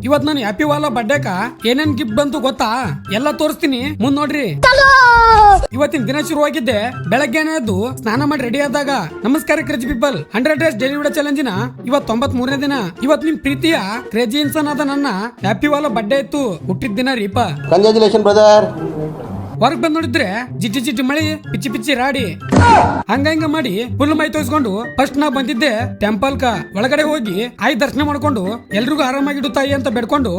ಇವತ್ ನಾನು ಹ್ಯಾಪಿ ವಾಲ ಬರ್ಡೇಕ ಏನೇನ್ ಗಿಫ್ಟ್ ಬಂತು ಗೊತ್ತಾ? ಎಲ್ಲ ತೋರಿಸ್ತೀನಿ, ಮುಂದ್ ನೋಡ್ರಿ. ಇವತ್ತಿನ ದಿನ ಶುರುವಾಗಿದ್ದೆ ಬೆಳಗ್ಗೆನೆ ಎದ್ದು ಸ್ನಾನ ಮಾಡಿ ರೆಡಿ ಆದಾಗ. ನಮಸ್ಕಾರ crazy people, 100 days daily video ಚಾಲೆಂಜಿನ ಇವತ್ 93ನೇ ದಿನ. ಇವತ್ ನಿಮ್ ಪ್ರೀತಿಯ ಕ್ರೇಜಿ ಇನ್ಸಾನ್ ಆದ ನನ್ನ ಹ್ಯಾಪಿ ವಾಲ ಬರ್ಡೇ ಇತ್ತು, ಹುಟ್ಟಿದ ದಿನ ರೀಪ. Congratulation brother. ಹೊರಗ್ ಬಂದ್ ನೋಡಿದ್ರೆ ಜಿಟಿ ಜಿಟಿ ಮಳಿ, ಪಿಚ್ಚಿ ಪಿಚ್ಚಿ ರಾಡಿ, ಹಂಗ ಮಾಡಿ ಫುಲ್ ಮೈ ತೋರಿಸ್ಕೊಂಡು ಫಸ್ಟ್ ನಾ ಬಂದಿದ್ದೆ ಟೆಂಪಲ್ ಕ. ಒಳಗಡೆ ಹೋಗಿ ಆಯ್ ದರ್ಶನ ಮಾಡ್ಕೊಂಡು ಎಲ್ರಿಗೂ ಆರಾಮಾಗಿಡು ತಾಯಿ ಅಂತ ಬೇಡ್ಕೊಂಡು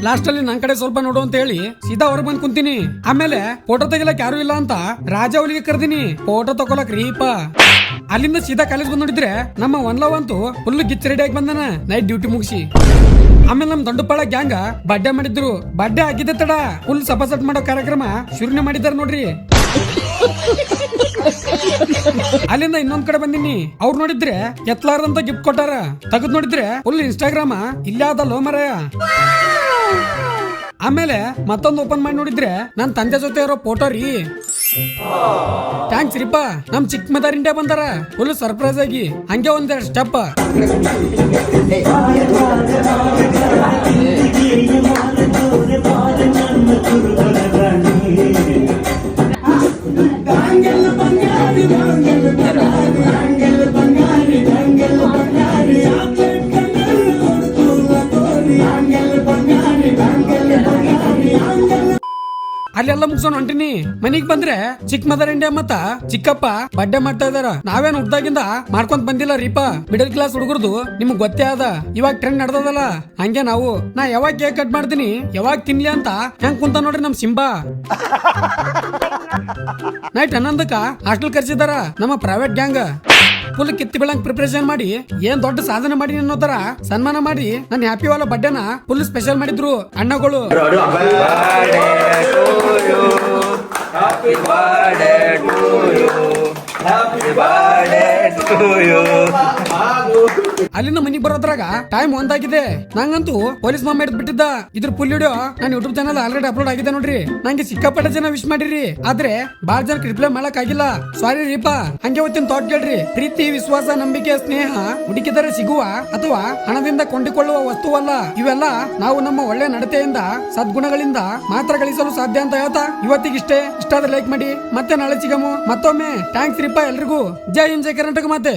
ಲಾಸ್ಟ್ ಅಲ್ಲಿ ನನ್ ಕಡೆ ಸ್ವಲ್ಪ ನೋಡು ಅಂತ ಹೇಳಿ ಸೀದಾ ಹೊರಗ್ ಬಂದ್ ಕುಂತೀನಿ. ಆಮೇಲೆ ಫೋಟೋ ತೆಗಿಲಕ್ ಯಾರು ಇಲ್ಲ ಅಂತ ರಾಜ ಅವಳಿಗೆ ಕರ್ದಿನಿ ಫೋಟೋ ತಗೊಳಕ್ ರೀಪ. ಅಲ್ಲಿಂದ ಸೀದಾ ಕಾಲೇಜ್ ಬಂದ್ ನೋಡಿದ್ರೆ ನಮ್ಮ ಒನ್ಲವ್ ಅಂತೂ ಫುಲ್ ಗಿಚ್ ರೆಡಿ ಆಗಿ ಬಂದನ ನೈಟ್ ಡ್ಯೂಟಿ ಮುಗಿಸಿ. ಆಮೇಲೆ ನಮ್ ದೊಡ್ಡಪಾಳ ಗ್ಯಾಂಗ್ ಬರ್ಡೇ ಮಾಡಿದ್ರು. ಬರ್ಡೇ ಆಗಿದ್ದೆ ತಡ ಫುಲ್ ಸಪಸಟ್ ಮಾಡೋ ಕಾರ್ಯಕ್ರಮ ಶುರುನೆ ಮಾಡಿದಾರ ನೋಡ್ರಿ. ಅಲ್ಲಿಂದ ಇನ್ನೊಂದ್ ಕಡೆ ಬಂದಿನಿ. ಅವ್ರು ನೋಡಿದ್ರೆ ಎತ್ಲಾರ್ದಂತ ಗಿಫ್ಟ್ ಕೊಟ್ಟಾರ. ತೆಗೆದ್ ನೋಡಿದ್ರೆ ಫುಲ್ ಇನ್ಸ್ಟಾಗ್ರಾಮ ಇಲ್ಲೇ ಅದಲ್ಲೋ ಮರಯ. ಆಮೇಲೆ ಮತ್ತೊಂದು ಓಪನ್ ಮಾಡಿ ನೋಡಿದ್ರೆ ನನ್ ತಂದೆ ಜೊತೆ ಇರೋ ಫೋಟೋ ರೀ. ಥ್ಯಾಂಕ್ಸ್ ರೀಪಾ, ನಮ್ ಚಿಕ್ಕ ಮದರ್ ಇಂಡಿಯಾ ಬಂದಾರ ಫುಲ್ ಸರ್ಪ್ರೈಸ್ ಆಗಿ. ಹಂಗೆ ಒಂದೆರಡು ಸ್ಟೆಪ್ ಅಲ್ಲೆಲ್ಲ ಮುಗಿಸೋಣ ಹೊಂಟಿನಿ. ಮನಿಗ್ ಬಂದ್ರೆ ಚಿಕ್ಕ ಮದರ್ ಇಂಡಿಯಾ ಮತ್ತ ಚಿಕ್ಕಪ್ಪ ಬರ್ಡೇ ಮಾಡ್ತಾ ಇದಾರ. ನಾವೇನ್ ಹುಡ್ದಾಗಿಂದ ಮಾಡ್ಕೊಂಡ್ ಬಂದಿಲ್ಲ ರೀಪ. ಮಿಡಲ್ ಕ್ಲಾಸ್ ಹುಡುಗರ್ದು ನಿಮ್ಗ್ ಗೊತ್ತೇ ಆದ, ಇವಾಗ ಟ್ರೆಂಡ್ ನಡ್ದದಲ್ಲ. ಹಂಗೆ ನಾವು ನಾ ಯಾವಾಗ ಕೇಕ್ ಕಟ್ ಮಾಡ್ತೀನಿ ಯಾವಾಗ ತಿನ್ಲಿ ಅಂತ ಹೆಂಗ್ ಕುಂತ ನೋಡ್ರಿ ನಮ್ ಸಿಂಬಾ. ನೈಟ್ 11ಕ್ಕ ಹಾಸ್ಟೆಲ್ ಕರ್ಸಿದಾರ ನಮ್ಮ ಪ್ರೈವೇಟ್ ಗ್ಯಾಂಗ್. ಫುಲ್ ಕಿತ್ತಿ ಬೆಳಂಗ್ ಪ್ರಿಪರೇಷನ್ ಮಾಡಿ ಏನ್ ದೊಡ್ಡ ಸಾಧನೆ ಮಾಡಿ ಅನ್ನೋ ತರ ಸನ್ಮಾನ ಮಾಡಿ ನನ್ನ ಹ್ಯಾಪಿ ವಾಲ ಬರ್ಡೇನ ಫುಲ್ ಸ್ಪೆಷಲ್ ಮಾಡಿದ್ರು ಅಣ್ಣಗಳು. ಅಲ್ಲಿಂದ ಮನಿಗ್ ಬರೋದ್ರಾಗ ಟೈಮ್ ಒಂದಾಗಿದೆ. ನಂಗಂತೂ ಪೊಲೀಸ್ ಮಾಮ ಹಿಡಿದ್ ಬಿಟ್ಟಿದ್ದ. ಇದ್ರ ಫುಲ್ ವಿಡಿಯೋ ನಾನು ಯೂಟ್ಯೂಬ್ ಚಾನಲ್ ಆಲ್ರೆಡಿ ಅಪ್ಲೋಡ್ ಆಗಿದೆ ನೋಡ್ರಿ. ನಂಗೆ ಸಿಕ್ಕಾಪಟ್ಟೆ ಜನ ವಿಶ್ ಮಾಡಿರಿ, ಆದ್ರೆ ಬಾಳ ಜನ ರಿಪ್ಲೈ ಮಾಡಕ್ ಆಗಿಲ್ಲ, ಸಾರಿ ರೀಪಾ. ಹಂಗೆ ಹೊತ್ತಿನ ಥಾಟ್ ಕೇಳ್ರಿ. ಪ್ರೀತಿ, ವಿಶ್ವಾಸ, ನಂಬಿಕೆ, ಸ್ನೇಹ ಹುಡುಕಿದರೆ ಸಿಗುವ ಅಥವಾ ಹಣದಿಂದ ಕೊಂಡಿಕೊಳ್ಳುವ ವಸ್ತುವಲ್ಲ. ಇವೆಲ್ಲ ನಾವು ನಮ್ಮ ಒಳ್ಳೆ ನಡತೆಯಿಂದ ಸದ್ಗುಣಗಳಿಂದ ಮಾತ್ರ ಗಳಿಸಲು ಸಾಧ್ಯ ಅಂತ ಹೇಳ್ತಾ ಇವತ್ತಿಗಿಷ್ಟೇ. ಇಷ್ಟ ಆದ್ರೆ ಲೈಕ್ ಮಾಡಿ, ಮತ್ತೆ ನಾಳೆ ಸಿಗಮು. ಮತ್ತೊಮ್ಮೆ ಥ್ಯಾಂಕ್ಸ್ ರೀಪಾ ಎಲ್ರಿಗೂ. ಜೈ ಹಿಂದ್, ಜೈ ಕರ್ನಾಟಕ ಮಾತೆ.